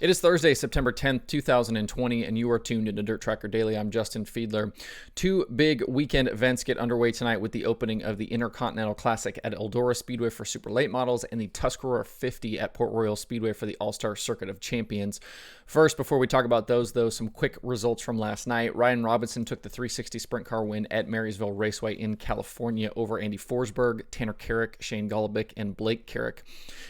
It is Thursday, September 10th, 2020, and you are tuned into DIRTRACKR Daily. I'm Justin Fiedler. Two big weekend events get underway tonight with the opening of the Intercontinental Classic at Eldora Speedway for super late models and the Tuscarora 50 at Port Royal Speedway for the All-Star Circuit of Champions. First, before we talk about those, though, some quick results from last night. Ryan Robinson took the 360 sprint car win at Marysville Raceway in California over Andy Forsberg, Tanner Carrick, Shane Golubic, and Blake Carrick.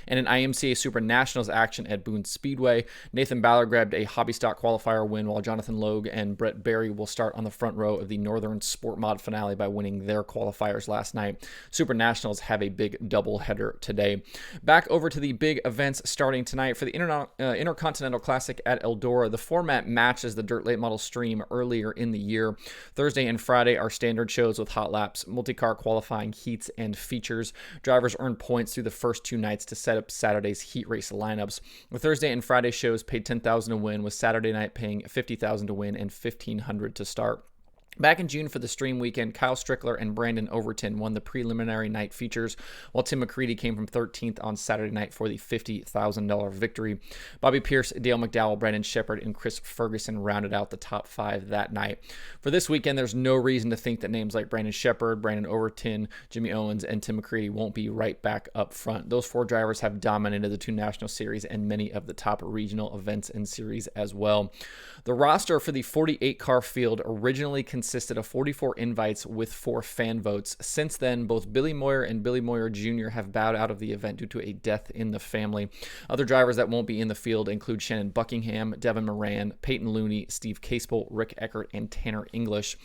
And in IMCA Super Nationals action at Boone Speedway, Nathan Ballard grabbed a hobby stock qualifier win, while Jonathan Logue and Brett Berry will start on the front row of the Northern Sport Mod finale by winning their qualifiers last night. Super Nationals have a big doubleheader today. Back over to the big events starting tonight for the Intercontinental Classic at Eldora. The format matches the Dirt Late Model stream earlier in the year. Thursday and Friday are standard shows with hot laps, multi-car qualifying heats, and features. Drivers earn points through the first two nights to set up Saturday's heat race lineups. The Thursday and Friday shows paid $10,000 to win, with Saturday night paying $50,000 to win and $1,500 to start. Back in June for the stream weekend, Kyle Strickler and Brandon Overton won the preliminary night features, while Tim McCready came from 13th on Saturday night for the $50,000 victory. Bobby Pierce, Dale McDowell, Brandon Shepard, and Chris Ferguson rounded out the top five that night. For this weekend, there's no reason to think that names like Brandon Shepard, Brandon Overton, Jimmy Owens, and Tim McCready won't be right back up front. Those four drivers have dominated the two national series and many of the top regional events and series as well. The roster for the 48-car field originally consisted of 44 invites with 4 fan votes. Since then, both Billy Moyer and Billy Moyer Jr. have bowed out of the event due to a death in the family. Other drivers that won't be in the field include Shannon Buckingham, Devin Moran, Peyton Looney, Steve Caspel, Rick Eckert, and Tanner English.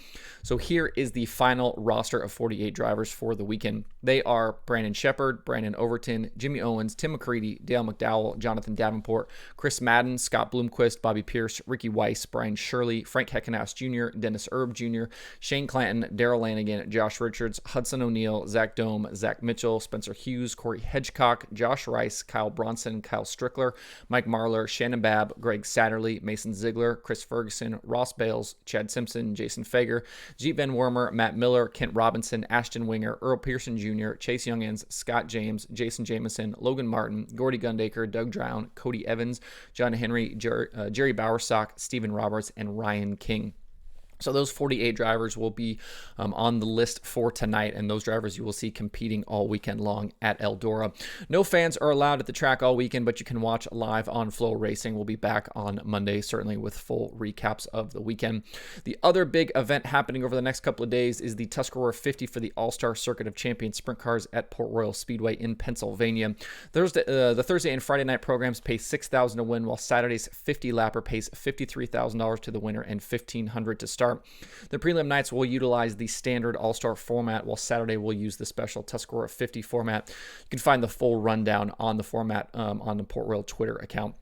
So here is the final roster of 48 drivers for the weekend. They are Brandon Shepard, Brandon Overton, Jimmy Owens, Tim McCready, Dale McDowell, Jonathan Davenport, Chris Madden, Scott Bloomquist, Bobby Pierce, Ricky Weiss, Brian Shirley, Frank Heckenast Jr., Dennis Erb Jr., Shane Clanton, Darrell Lanigan, Josh Richards, Hudson O'Neill, Zach Dome, Zach Mitchell, Spencer Hughes, Corey Hedgecock, Josh Rice, Kyle Bronson, Kyle Strickler, Mike Marlar, Shannon Babb, Greg Satterley, Mason Ziegler, Chris Ferguson, Ross Bales, Chad Simpson, Jason Fager, Jeet Van Wormer, Matt Miller, Kent Robinson, Ashton Winger, Earl Pearson Jr., Chase Youngins, Scott James, Jason Jameson, Logan Martin, Gordy Gundaker, Doug Drown, Cody Evans, John Henry, Jerry Bowersock, Stephen Roberts, and Ryan King. So those 48 drivers will be on the list for tonight, and those drivers you will see competing all weekend long at Eldora. No fans are allowed at the track all weekend, but you can watch live on Flow Racing. We'll be back on Monday, certainly with full recaps of the weekend. The other big event happening over the next couple of days is the Tuscarora 50 for the All-Star Circuit of Champions Sprint Cars at Port Royal Speedway in Pennsylvania. The Thursday and Friday night programs pay $6,000 to win, while Saturday's 50-lapper pays $53,000 to the winner and $1,500 to start. The prelim nights will utilize the standard All-Star format, while Saturday will use the special Tuscarora 50 format. You can find the full rundown on the format on the Port Royal Twitter account.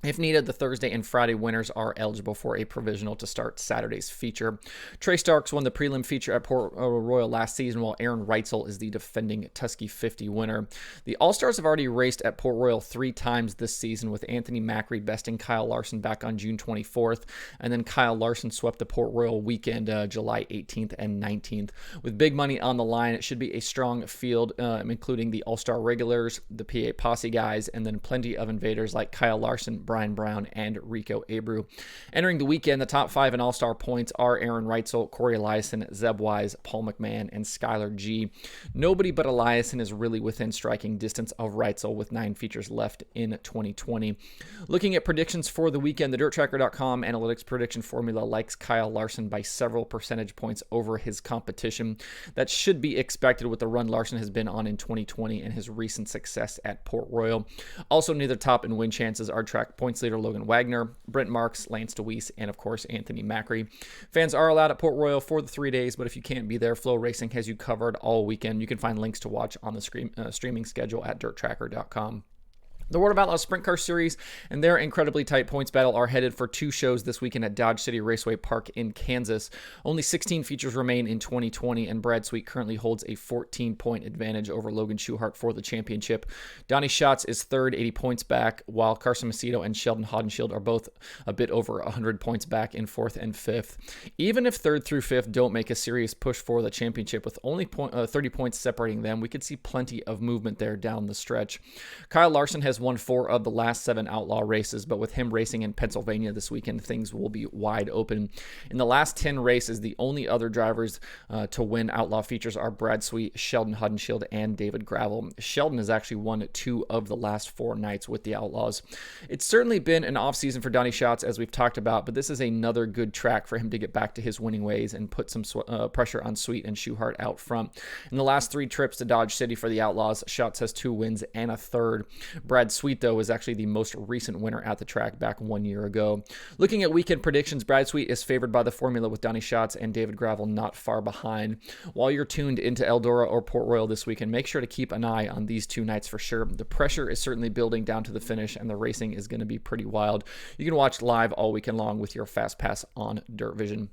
If needed, the Thursday and Friday winners are eligible for a provisional to start Saturday's feature. Trey Starks won the prelim feature at Port Royal last season, while Aaron Reitzel is the defending Tusky 50 winner. The All-Stars have already raced at Port Royal 3 times this season, with Anthony Macri besting Kyle Larson back on June 24th, and then Kyle Larson swept the Port Royal weekend July 18th and 19th. With big money on the line, it should be a strong field, including the All-Star regulars, the PA Posse guys, and then plenty of invaders like Kyle Larson, Brian Brown, and Rico Abreu. Entering the weekend, the top 5 in All-Star points are Aaron Reitzel, Corey Eliason, Zeb Wise, Paul McMahon, and Skylar G. Nobody but Eliason is really within striking distance of Reitzel, with 9 features left in 2020. Looking at predictions for the weekend, the DIRTRACKR.com analytics prediction formula likes Kyle Larson by several percentage points over his competition. That should be expected with the run Larson has been on in 2020 and his recent success at Port Royal. Also near the top in win chances are track points leader Logan Wagner, Brent Marks, Lance DeWeese, and of course Anthony Macri. Fans are allowed at Port Royal for the 3 days, but if you can't be there, Flow Racing has you covered all weekend. You can find links to watch on the streaming schedule at DIRTRACKR.com. The World of Outlaws Sprint Car Series and their incredibly tight points battle are headed for 2 shows this weekend at Dodge City Raceway Park in Kansas. Only 16 features remain in 2020, and Brad Sweet currently holds a 14-point advantage over Logan Schuchart for the championship. Donnie Schatz is third, 80 points back, while Carson Macedo and Sheldon Hodenshield are both a bit over 100 points back in 4th and 5th. Even if 3rd through 5th don't make a serious push for the championship, with only 30 points separating them, we could see plenty of movement there down the stretch. Kyle Larson has has won 4 of the last 7 Outlaw races, but with him racing in Pennsylvania this weekend, things will be wide open. In the last 10 races, the only other drivers to win Outlaw features are Brad Sweet, Sheldon Hudenshield, and David Gravel. Sheldon has actually won 2 of the last 4 nights with the Outlaws. It's certainly been an offseason for Donny Schatz, as we've talked about, but this is another good track for him to get back to his winning ways and put some pressure on Sweet and Schuchart out front. In the last 3 trips to Dodge City for the Outlaws, Schatz has 2 wins and a third. Brad Sweet, though, was actually the most recent winner at the track back 1 year ago. Looking at weekend predictions, Brad Sweet is favored by the formula with Donny Schatz and David Gravel not far behind. While you're tuned into Eldora or Port Royal this weekend, make sure to keep an eye on these 2 nights for sure. The pressure is certainly building down to the finish, and the racing is going to be pretty wild. You can watch live all weekend long with your Fast Pass on Dirt Vision.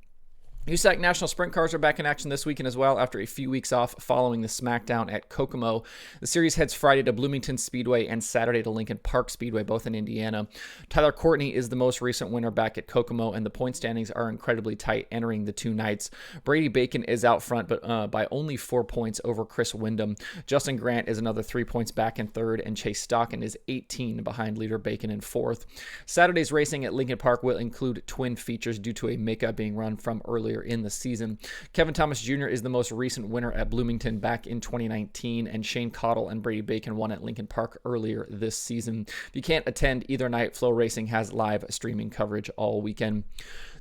USAC National Sprint Cars are back in action this weekend as well after a few weeks off following the smackdown at Kokomo. The series heads Friday to Bloomington Speedway and Saturday to Lincoln Park Speedway, both in Indiana. Tyler Courtney is the most recent winner back at Kokomo, and the point standings are incredibly tight entering the 2 nights. Brady Bacon is out front, but by only 4 points over Chris Windham. Justin Grant is another 3 points back in third, and Chase Stockin is 18 behind leader Bacon in fourth. Saturday's racing at Lincoln Park will include twin features due to a makeup being run from earlier in the season. Kevin Thomas Jr. is the most recent winner at Bloomington back in 2019, and Shane Cottle and Brady Bacon won at Lincoln Park earlier this season. If you can't attend either night, Flow Racing has live streaming coverage all weekend.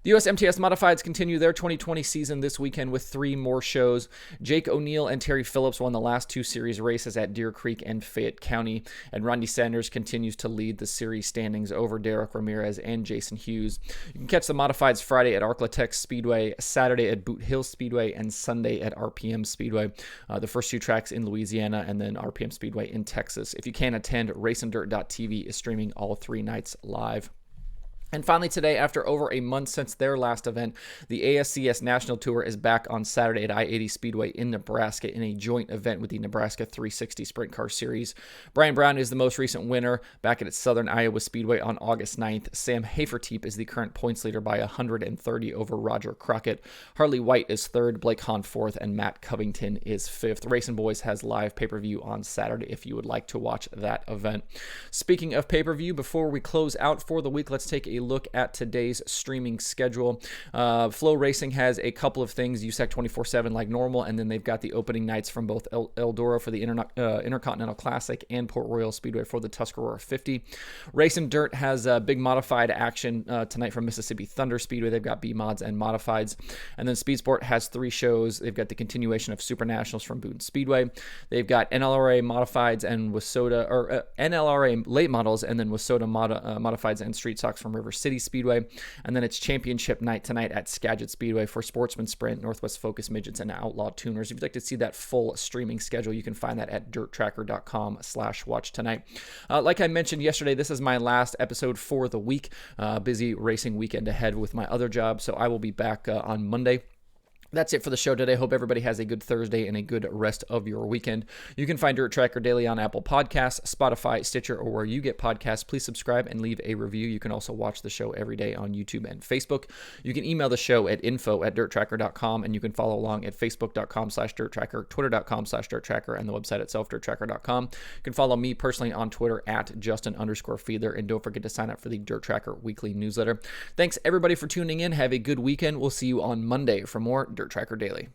The US MTS Modifieds continue their 2020 season this weekend with 3 more shows. Jake O'Neill and Terry Phillips won the last 2 series races at Deer Creek and Fayette County, and Ronnie Sanders continues to lead the series standings over Derek Ramirez and Jason Hughes. You can catch the Modifieds Friday at Arklatex Speedway, Saturday at Boot Hill Speedway, and Sunday at RPM Speedway. The first 2 tracks in Louisiana, and then RPM Speedway in Texas. If you can't attend, RacinDirt.tv is streaming all 3 nights live. And finally today, after over a month since their last event, the ASCS National Tour is back on Saturday at I-80 Speedway in Nebraska in a joint event with the Nebraska 360 Sprint Car Series. Brian Brown is the most recent winner back at Southern Iowa Speedway on August 9th. Sam Hafertepe is the current points leader by 130 over Roger Crockett. Harley White is third, Blake Hahn fourth, and Matt Covington is fifth. Racing Boys has live pay-per-view on Saturday if you would like to watch that event. Speaking of pay-per-view, before we close out for the week, let's take a look at today's streaming schedule. Flow Racing has a couple of things, USAC 24/7 like normal, and then they've got the opening nights from both Eldora for the Intercontinental Classic and Port Royal Speedway for the Tuscarora 50. Racing Dirt has big modified action tonight from Mississippi Thunder Speedway. They've got B-Mods and Modifieds. And then Speed Sport has 3 shows. They've got the continuation of Super Nationals from Boonton Speedway. They've got NLRA Modifieds and Wissota, or NLRA Late Models, and then Wissota Modifieds and Street Stocks from River City Speedway. And then it's championship night tonight at Skagit Speedway for Sportsman Sprint, Northwest Focus Midgets, and Outlaw Tuners. If you'd like to see that full streaming schedule, you can find that at DIRTRACKR.com/watch tonight. Like I mentioned yesterday, this is my last episode for the week. Busy racing weekend ahead with my other job, so I will be back on Monday. That's it for the show today. Hope everybody has a good Thursday and a good rest of your weekend. You can find DIRTRACKR Daily on Apple Podcasts, Spotify, Stitcher, or where you get podcasts. Please subscribe and leave a review. You can also watch the show every day on YouTube and Facebook. You can email the show at info@dirttracker.com, and you can follow along at facebook.com/dirttracker, twitter.com/dirttracker, and the website itself, dirttracker.com. You can follow me personally on Twitter at Justin_Fiedler, and don't forget to sign up for the Dirt Tracker weekly newsletter. Thanks everybody for tuning in. Have a good weekend. We'll see you on Monday for more DIRTRACKR Daily.